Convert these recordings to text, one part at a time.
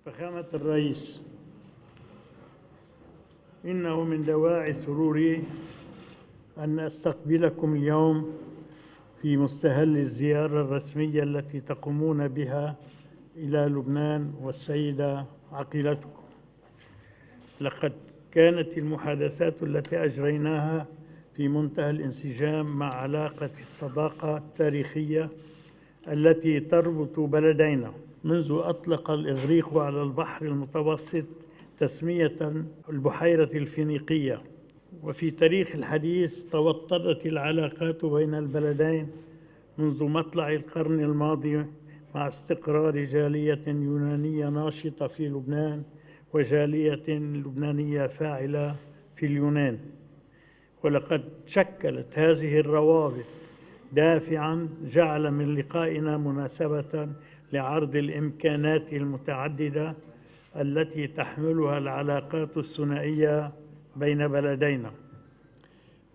فخامة الرئيس، إنه من دواعي سروري أن أستقبلكم اليوم في مستهل الزيارة الرسمية التي تقومون بها إلى لبنان والسيدة عقيلتكم. لقد كانت المحادثات التي أجريناها في منتهى الانسجام مع علاقة الصداقة التاريخية التي تربط بلدينا منذ أطلق الإغريق على البحر المتوسط تسمية البحيرة الفينيقية. وفي تاريخ الحديث توطدت العلاقات بين البلدين منذ مطلع القرن الماضي مع استقرار جالية يونانية ناشطة في لبنان وجالية لبنانية فاعلة في اليونان. ولقد شكلت هذه الروابط دافعاً جعل من لقائنا مناسبة لعرض الإمكانات المتعددة التي تحملها العلاقات الثنائية بين بلدينا.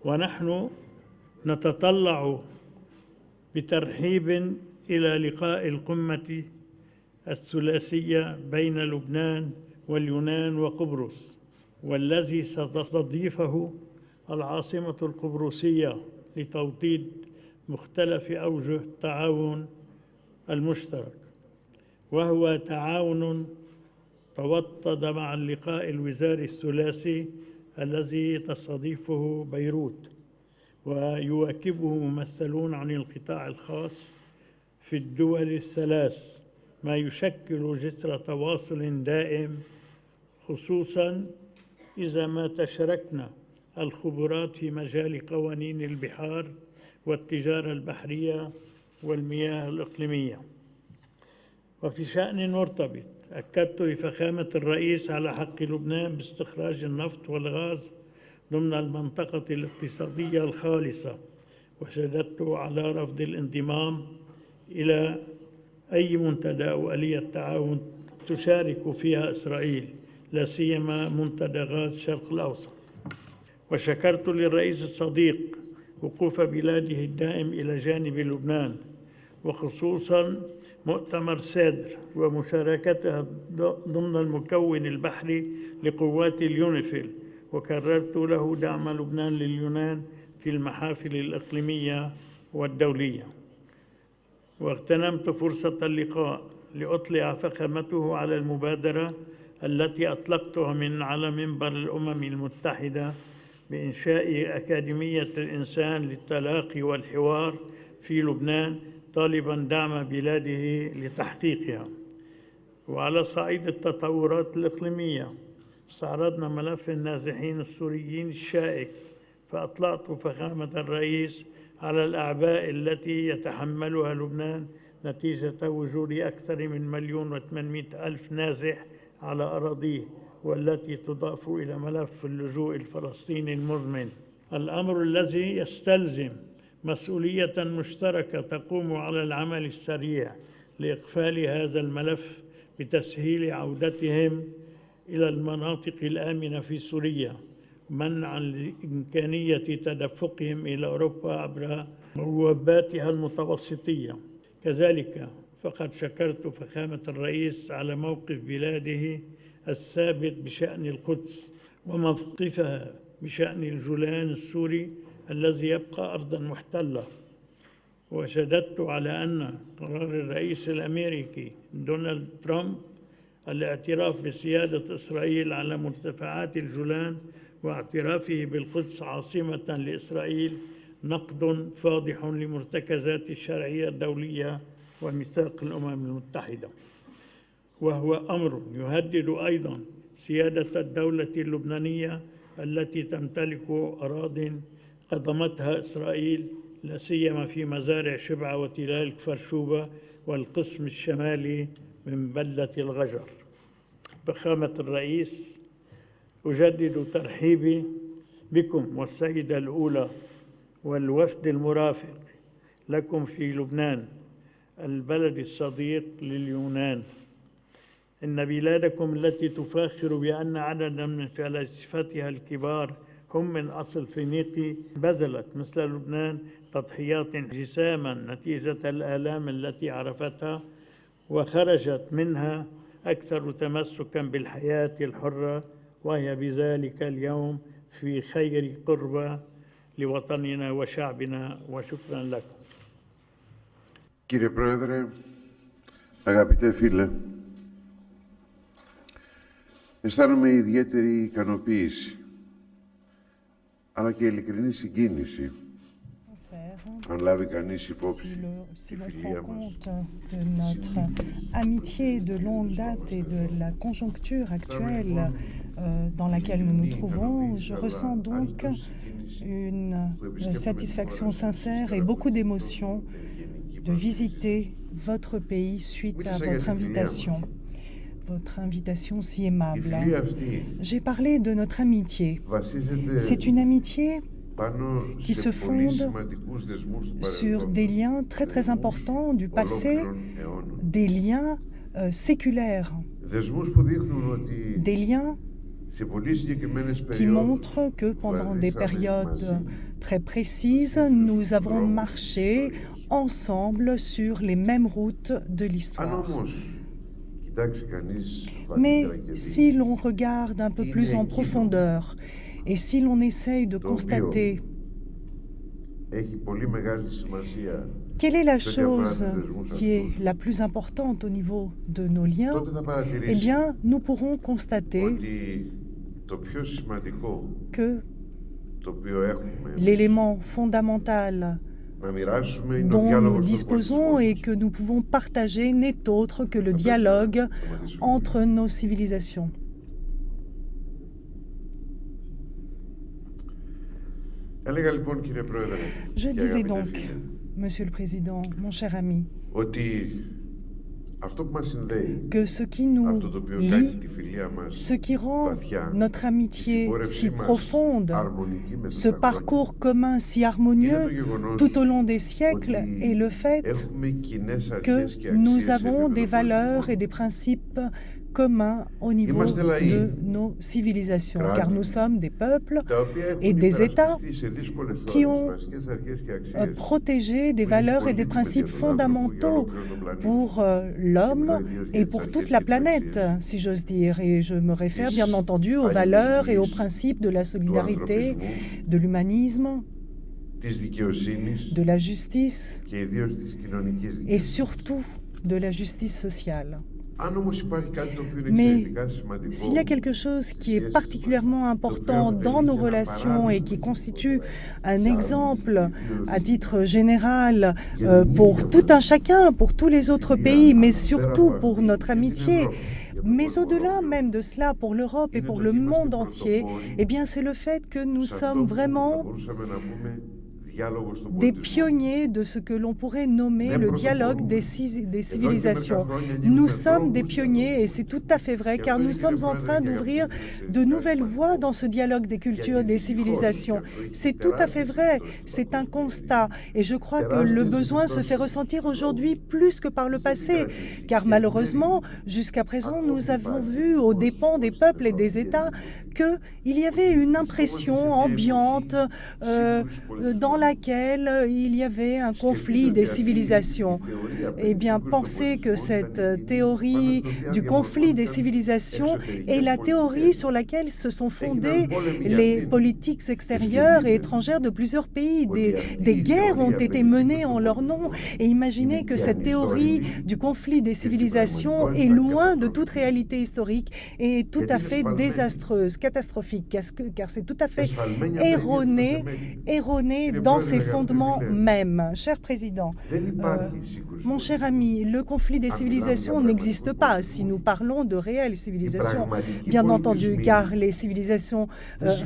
ونحن نتطلع بترحيب إلى لقاء القمة الثلاثية بين لبنان واليونان وقبرص، والذي ستستضيفه العاصمة القبرصية لتوطيد مختلف أوجه التعاون المشترك، وهو تعاون توطد مع اللقاء الوزاري الثلاثي الذي تستضيفه بيروت، ويواكبه ممثلون عن القطاع الخاص في الدول الثلاث، ما يشكل جسر تواصل دائم، خصوصاً إذا ما تشاركنا الخبرات في مجال قوانين البحار والتجارة البحرية والمياه الإقليمية. وفي شأن مرتبط، أكدت لفخامة الرئيس على حق لبنان باستخراج النفط والغاز ضمن المنطقة الاقتصادية الخالصة، وشددت على رفض الانضمام إلى أي منتدى أو آلية تعاون تشارك فيها إسرائيل، لا سيما منتدى غاز الشرق الأوسط. وشكرت للرئيس الصديق وقوف بلاده الدائم إلى جانب لبنان، وخصوصاً مؤتمر سادر ومشاركتها ضمن المكون البحري لقوات اليونيفيل، وكررت له دعم لبنان لليونان في المحافل الإقليمية والدولية. واغتنمت فرصة اللقاء لأطلع فخامته على المبادرة التي أطلقتها من على منبر الأمم المتحدة بإنشاء أكاديمية الإنسان للتلاقي والحوار في لبنان، طالباً دعم بلاده لتحقيقها. وعلى صعيد التطورات الإقليمية، استعرضنا ملف النازحين السوريين الشائك، فأطلعت فخامة الرئيس على الأعباء التي يتحملها لبنان نتيجة وجود أكثر من 1,800,000 نازح على أراضيه، والتي تضاف إلى ملف اللجوء الفلسطيني المزمن، الأمر الذي يستلزم مسؤولية مشتركة تقوم على العمل السريع لإقفال هذا الملف بتسهيل عودتهم إلى المناطق الآمنة في سوريا، منعاً لإمكانية تدفقهم إلى أوروبا عبر بواباتها المتوسطية. كذلك فقد شكرت فخامة الرئيس على موقف بلاده الثابت بشأن القدس وموقفها بشأن الجولان السوري الذي يبقى أرضاً محتلة. وشددت على أن قرار الرئيس الأمريكي دونالد ترامب الاعتراف بسيادة إسرائيل على مرتفعات الجولان واعترافه بالقدس عاصمة لإسرائيل نقد فاضح لمرتكزات الشرعية الدولية وميثاق الأمم المتحدة، وهو أمر يهدد أيضاً سيادة الدولة اللبنانية التي تمتلك أراضٍ قضمتها إسرائيل، لا سيما في مزارع شبعة وتلال كفر والقسم الشمالي من بلدة الغجر. فخامة الرئيس، أجدد ترحيبي بكم والسيدة الأولى والوفد المرافق لكم في لبنان، البلد الصديق لليونان. إن بلادكم التي تفاخر بأن عدداً من فلاسفتها الكبار هم من أصل فينيقي بذلت مثل لبنان تضحيات جساماً نتيجة الآلام التي عرفتها، وخرجت منها أكثر تمسكا بالحياة الحرة، وهي بذلك اليوم في خير قربة لوطننا وشعبنا. وشكرا لكم. Κύριε Πρόεδρε, αγαπητέ φίλε, αισθάνομαι ιδιαίτερη ικανοποίηση, αλλά και ειλικρινή συγκίνηση, αν λάβει κανείς υπόψη τη φιλία μας. De notre amitié de longue date et de la conjoncture actuelle dans laquelle nous nous trouvons, je ressens donc une satisfaction sincère et beaucoup d'émotion de visiter votre pays suite à votre invitation si aimable. J'ai parlé de notre amitié. C'est une amitié qui se fonde sur des liens très très importants du passé, des liens séculaires, des liens qui montrent que pendant des périodes très précises, nous avons marché ensemble sur les mêmes routes de l'histoire. Mais si l'on regarde un peu plus en profondeur et si l'on essaye de constater quelle est la chose qui est la plus importante au niveau de nos liens, eh bien, nous pourrons constater que l'élément fondamental dont nous disposons et que nous pouvons partager n'est autre que le dialogue entre nos civilisations. Je disais donc, Monsieur le Président, mon cher ami, que ce qui nous lie, ce qui rend notre amitié si profonde, ce parcours commun si harmonieux tout au long des siècles, est le fait que nous avons des valeurs et des principes communs au niveau de nos civilisations, car nous sommes des peuples et des États qui ont protégé des valeurs et des principes fondamentaux pour l'homme et pour toute la planète, si j'ose dire. Et je me réfère bien entendu aux valeurs et aux principes de la solidarité, de l'humanisme, de la justice et surtout de la justice sociale. Mais s'il y a quelque chose qui est particulièrement important dans nos relations et qui constitue un exemple à titre général pour tout un chacun, pour tous les autres pays, mais surtout pour notre amitié, mais au-delà même de cela, pour l'Europe et pour le monde entier, eh bien c'est le fait que nous sommes vraiment des pionniers de ce que l'on pourrait nommer le dialogue des civilisations. Nous sommes des pionniers et c'est tout à fait vrai car nous sommes en train d'ouvrir de nouvelles voies dans ce dialogue des cultures, des civilisations. C'est tout à fait vrai, c'est un constat et je crois que le besoin se fait ressentir aujourd'hui plus que par le passé car malheureusement, jusqu'à présent, nous avons vu aux dépens des peuples et des États qu'il y avait une impression ambiante dans laquelle il y avait un conflit des civilisations. Eh bien, pensez que cette théorie du conflit des civilisations est la théorie sur laquelle se sont fondées les politiques extérieures et étrangères de plusieurs pays. Des guerres ont été menées en leur nom. Et imaginez que cette théorie du conflit des civilisations est loin de toute réalité historique et tout à fait désastreuse, catastrophique, car c'est tout à fait erroné dans ses fondements mêmes. Cher Président, mon cher ami, le conflit des civilisations n'existe pas si nous parlons de réelles civilisations, bien entendu, car les civilisations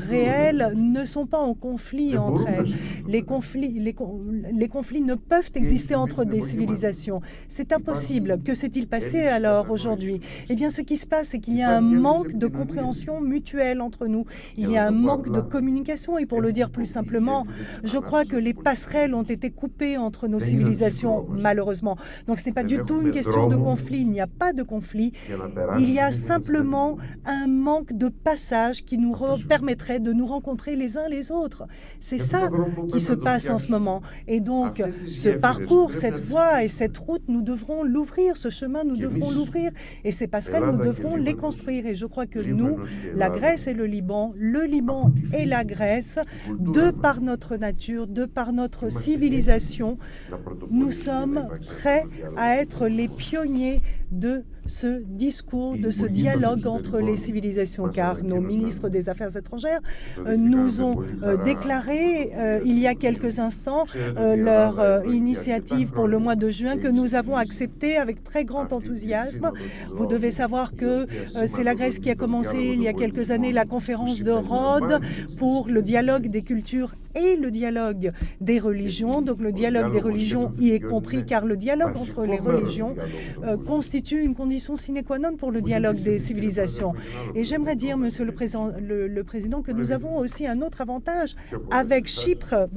réelles ne sont pas en conflit entre elles. Les conflits ne peuvent exister entre des civilisations. C'est impossible. Que s'est-il passé alors aujourd'hui? Eh bien, ce qui se passe, c'est qu'il y a un manque de compréhension mutuelle entre nous. Il y a un manque de communication et pour le dire plus simplement, je crois crois que les passerelles ont été coupées entre nos civilisations, malheureusement. Donc ce n'est pas du tout une question de conflit, il n'y a pas de conflit. Il y a simplement un manque de passage qui nous permettrait de nous rencontrer les uns les autres. C'est ça qui se passe en ce moment. Et donc, ce parcours, cette voie et cette route, nous devrons l'ouvrir, ce chemin, nous devrons l'ouvrir. Et ces passerelles, nous devrons les construire. Et je crois que nous, la Grèce et le Liban et la Grèce, de par notre nature, de par notre civilisation, nous sommes prêts à être les pionniers de ce discours, de ce dialogue entre les civilisations, car nos ministres des Affaires étrangères nous ont déclaré il y a quelques instants leur initiative pour le mois de juin que nous avons acceptée avec très grand enthousiasme. Vous devez savoir que c'est la Grèce qui a commencé il y a quelques années la conférence de Rhodes pour le dialogue des cultures et le dialogue des religions. Donc le dialogue des religions y est compris, car le dialogue entre les religions constitue une condition sine qua non pour le dialogue des civilisations. Et j'aimerais dire, Monsieur le Président, que nous avons aussi un autre avantage avec Chypre,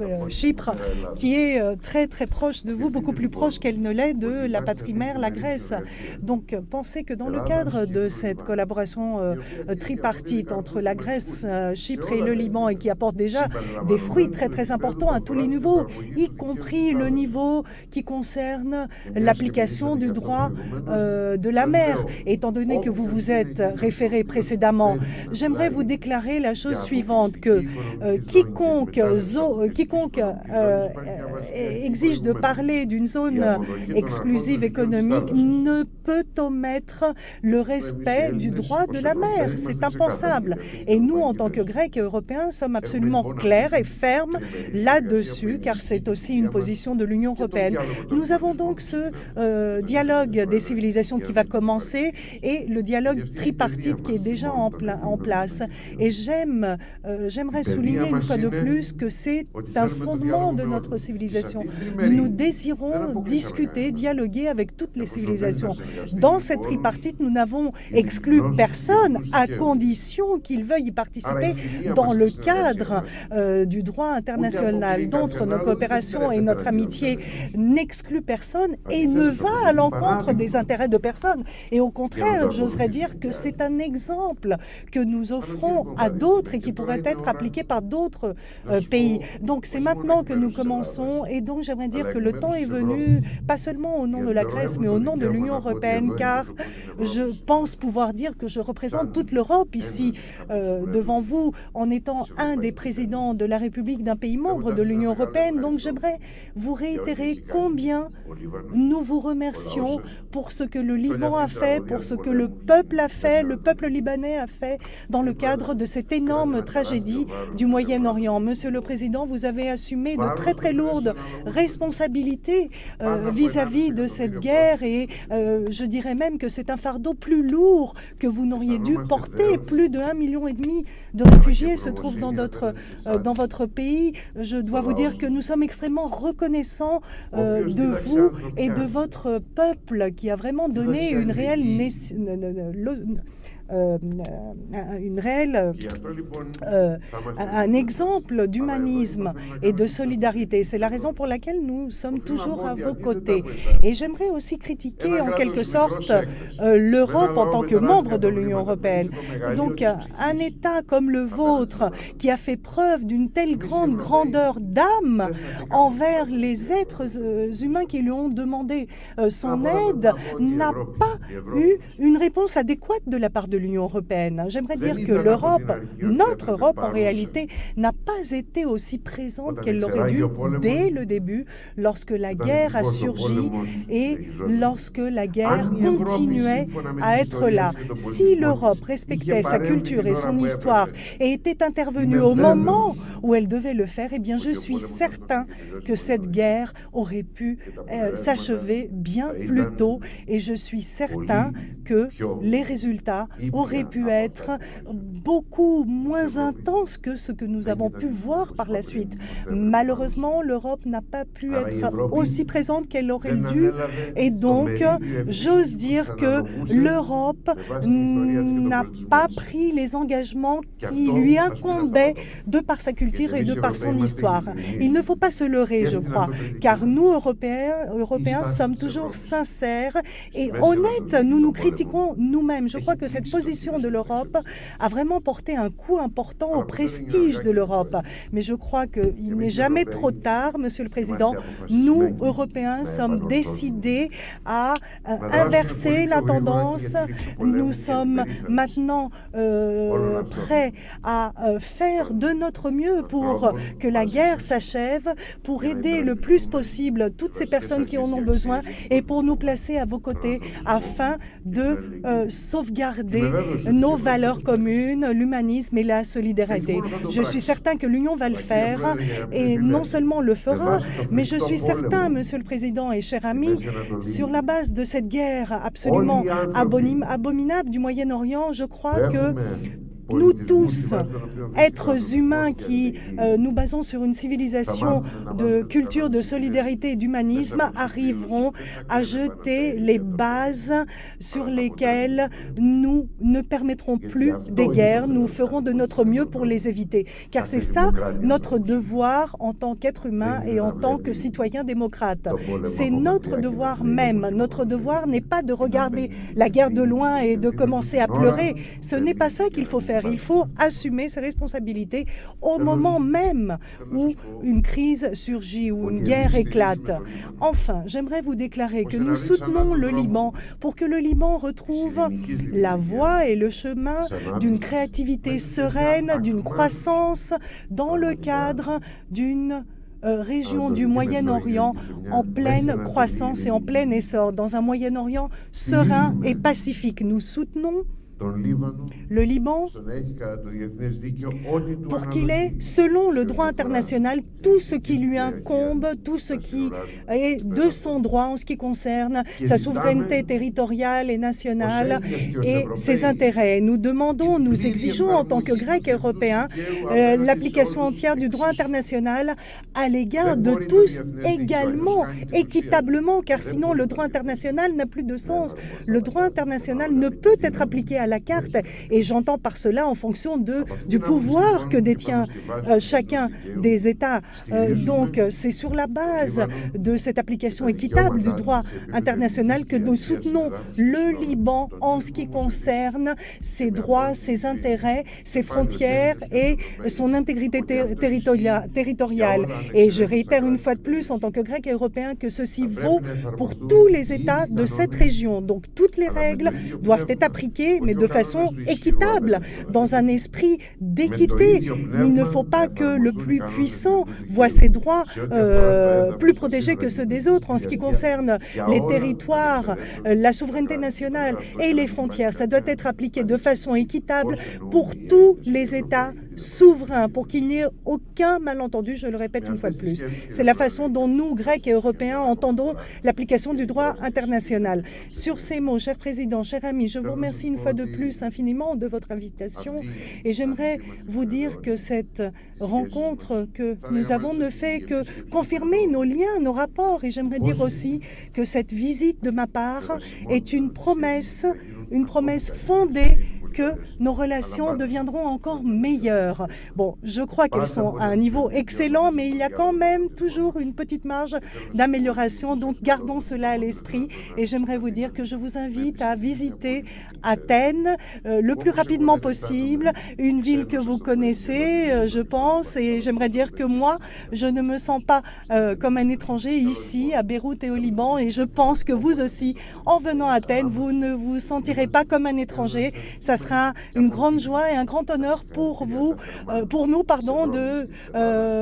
qui est très très proche de vous, beaucoup plus proche qu'elle ne l'est de la patrie mère, la Grèce. Donc pensez que dans le cadre de cette collaboration tripartite entre la Grèce, Chypre et le Liban, et qui apporte déjà des fruits très très importants à tous les niveaux, y compris le niveau qui concerne l'application du droit de la mer. Étant donné que vous vous êtes référé précédemment, j'aimerais vous déclarer la chose suivante, que quiconque exige de parler d'une zone exclusive économique ne peut omettre le respect du droit de la mer. C'est impensable. Et nous, en tant que Grecs et Européens, sommes absolument clairs et fermes là-dessus, car c'est aussi une position de l'Union européenne. Nous avons donc ce dialogue des civilisations qui va commencer et le dialogue tripartite qui est déjà en place. Et j'aimerais souligner une fois de plus que c'est un fondement de notre civilisation. Nous désirons discuter, dialoguer avec toutes les civilisations. Dans cette tripartite, nous n'avons exclu personne à condition qu'il veuille y participer dans le cadre du droit international. Donc, nos coopérations et notre amitié n'excluent personne et ne va à l'encontre des intérêts de personne. Et au contraire, j'oserais dire que c'est un exemple que nous offrons à d'autres et qui pourrait être appliqué par d'autres pays. Donc, c'est maintenant que nous commençons, et donc j'aimerais dire que le temps est venu, pas seulement au nom de la Grèce, mais au nom de l'Union européenne, car je pense pouvoir dire que je représente toute l'Europe ici devant vous, en étant un des présidents de la République d'un pays membre de l'Union européenne. Donc j'aimerais vous réitérer combien nous vous remercions pour ce que le Liban a fait, pour ce que le peuple a fait, le peuple libanais a fait dans le cadre de cette énorme tragédie du Moyen-Orient. Monsieur le Président, vous avez assumé de très très lourdes responsabilités vis-à-vis de cette guerre, et je dirais même que c'est un fardeau plus lourd que vous n'auriez dû porter. Plus de 1,5 million de réfugiés se trouvent dans votre pays. Je dois vous dire que nous sommes extrêmement reconnaissants de vous et de votre peuple qui a vraiment donné une réelle un exemple d'humanisme et de solidarité. C'est la raison pour laquelle nous sommes toujours à vos côtés. Et j'aimerais aussi critiquer en quelque sorte l'Europe en tant que membre de l'Union européenne. Donc un État comme le vôtre qui a fait preuve d'une telle grande grandeur d'âme envers les êtres humains qui lui ont demandé son aide n'a pas eu une réponse adéquate de la part de l'Union européenne. J'aimerais dire que l'Europe, notre Europe en réalité, n'a pas été aussi présente qu'elle l'aurait dû dès le début, lorsque la guerre a surgi et lorsque la guerre continuait à être là. Si l'Europe respectait sa culture et son histoire et était intervenue au moment où elle devait le faire, eh bien je suis certain que cette guerre aurait pu s'achever bien plus tôt, et je suis certain que les résultats auraient pu être beaucoup moins intenses que ce que nous avons pu voir par la suite. Malheureusement, l'Europe n'a pas pu être aussi présente qu'elle aurait dû, et donc j'ose dire que l'Europe n'a pas pris les engagements qui lui incombaient de par sa culture et de par son histoire. Il ne faut pas se leurrer, je crois, car nous, Européens, sommes toujours sincères et honnêtes. Nous nous critiquons nous-mêmes. Je crois que cette position de l'Europe a vraiment porté un coup important au prestige de l'Europe. Mais je crois qu'il n'est jamais trop tard, Monsieur le Président. Nous, Européens, sommes décidés à inverser la tendance. Nous sommes maintenant prêts à faire de notre mieux pour que la guerre s'achève, pour aider le plus possible toutes ces personnes qui en ont besoin et pour nous placer à vos côtés afin de sauvegarder nos valeurs communes, l'humanisme et la solidarité. Je suis certain que l'Union va le faire et non seulement le fera, mais je suis certain, Monsieur le Président et chers amis, sur la base de cette guerre absolument abominable du Moyen-Orient, je crois que nous tous, êtres humains qui nous basons sur une civilisation de culture, de solidarité et d'humanisme, arriverons à jeter les bases sur lesquelles nous ne permettrons plus des guerres. Nous ferons de notre mieux pour les éviter. Car c'est ça notre devoir en tant qu'être humain et en tant que citoyen démocrate. C'est notre devoir même. Notre devoir n'est pas de regarder la guerre de loin et de commencer à pleurer. Ce n'est pas ça qu'il faut faire. Il faut assumer ses responsabilités au moment même où une crise surgit, où une guerre éclate. Enfin, j'aimerais vous déclarer que nous soutenons le Liban pour que le Liban retrouve la voie et le chemin d'une créativité sereine, d'une croissance dans le cadre d'une région du Moyen-Orient en pleine croissance et en plein essor, dans un Moyen-Orient serein et pacifique. Nous soutenons le Liban pour qu'il ait, selon le droit international, tout ce qui lui incombe, tout ce qui est de son droit en ce qui concerne sa souveraineté territoriale et nationale et ses intérêts. Nous demandons, nous exigeons en tant que Grecs et Européens l'application entière du droit international à l'égard de tous également, équitablement, car sinon le droit international n'a plus de sens. Le droit international ne peut être appliqué à la carte et j'entends par cela en fonction du pouvoir que détient chacun des États. Donc c'est sur la base de cette application équitable du droit international que nous soutenons le Liban en ce qui concerne ses droits, ses intérêts, ses frontières et son intégrité territoriale. Et je réitère une fois de plus en tant que Grec et Européen que ceci vaut pour tous les États de cette région. Donc toutes les règles doivent être appliquées, mais de façon équitable, dans un esprit d'équité. Il ne faut pas que le plus puissant voit ses droits plus protégés que ceux des autres en ce qui concerne les territoires, la souveraineté nationale et les frontières. Ça doit être appliqué de façon équitable pour tous les États souverain, pour qu'il n'y ait aucun malentendu, je le répète une fois de plus. C'est la façon dont nous, Grecs et Européens, entendons l'application du droit international. Sur ces mots, cher Président, cher ami, je vous remercie une fois de plus infiniment de votre invitation et j'aimerais vous dire que cette rencontre que nous avons ne fait que confirmer nos liens, nos rapports et j'aimerais dire aussi que cette visite de ma part est une promesse fondée que nos relations deviendront encore meilleures. Bon, je crois qu'elles sont à un niveau excellent, mais il y a quand même toujours une petite marge d'amélioration, donc gardons cela à l'esprit. Et j'aimerais vous dire que je vous invite à visiter Athènes le plus rapidement possible, une ville que vous connaissez, je pense, et j'aimerais dire que moi, je ne me sens pas comme un étranger ici, à Beyrouth et au Liban, et je pense que vous aussi, en venant à Athènes, vous ne vous sentirez pas comme un étranger. Ça sera une grande joie et un grand honneur pour nous, de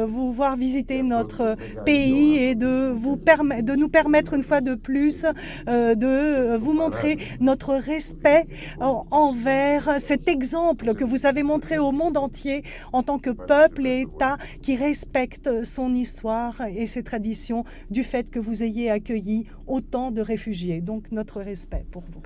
vous voir visiter notre pays et de nous permettre une fois de plus de vous montrer notre respect envers cet exemple que vous avez montré au monde entier en tant que peuple et État qui respecte son histoire et ses traditions du fait que vous ayez accueilli autant de réfugiés. Donc notre respect pour vous.